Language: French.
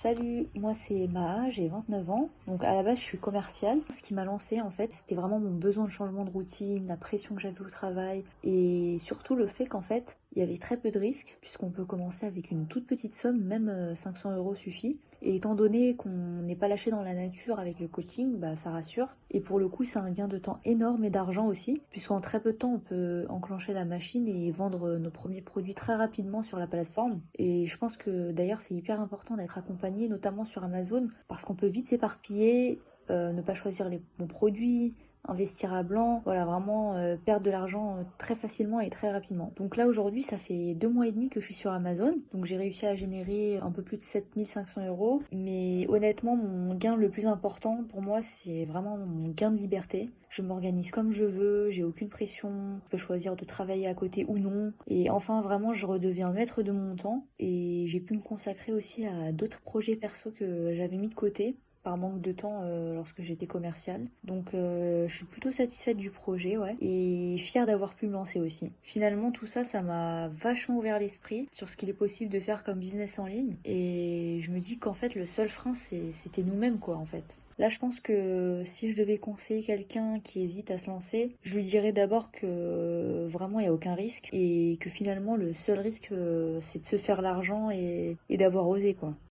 Salut, moi c'est Maha, j'ai 29 ans. Donc à la base je suis commerciale. Ce qui m'a lancée en fait, c'était vraiment mon besoin de changement de routine, la pression que j'avais au travail et surtout le fait qu'en fait il y avait très peu de risques puisqu'on peut commencer avec une toute petite somme, même 500 € suffit. Et étant donné qu'on n'est pas lâché dans la nature avec le coaching, bah ça rassure. Et pour le coup c'est un gain de temps énorme et d'argent aussi, puisqu'en très peu de temps on peut enclencher la machine et vendre nos premiers produits très rapidement sur la plateforme. Et je pense que d'ailleurs c'est hyper important d'être accompagné, notamment sur Amazon, parce qu'on peut vite s'éparpiller, ne pas choisir les bons produits, investir à blanc, voilà, vraiment perdre de l'argent très facilement et très rapidement. Donc là aujourd'hui ça fait 2 mois et demi que je suis sur Amazon, donc j'ai réussi à générer un peu plus de 7 500 €, mais honnêtement mon gain le plus important pour moi c'est vraiment mon gain de liberté. Je m'organise comme je veux, j'ai aucune pression, je peux choisir de travailler à côté ou non, et enfin vraiment je redeviens maître de mon temps et j'ai pu me consacrer aussi à d'autres projets perso que j'avais mis de côté par manque de temps lorsque j'étais commerciale. Donc je suis plutôt satisfaite du projet, ouais, et fière d'avoir pu me lancer aussi. Finalement tout ça, ça m'a vachement ouvert l'esprit sur ce qu'il est possible de faire comme business en ligne, et je me dis qu'en fait le seul frein c'était nous-mêmes quoi en fait. Là, je pense que si je devais conseiller quelqu'un qui hésite à se lancer, je lui dirais d'abord que vraiment il n'y a aucun risque et que finalement le seul risque c'est de se faire l'argent et d'avoir osé quoi.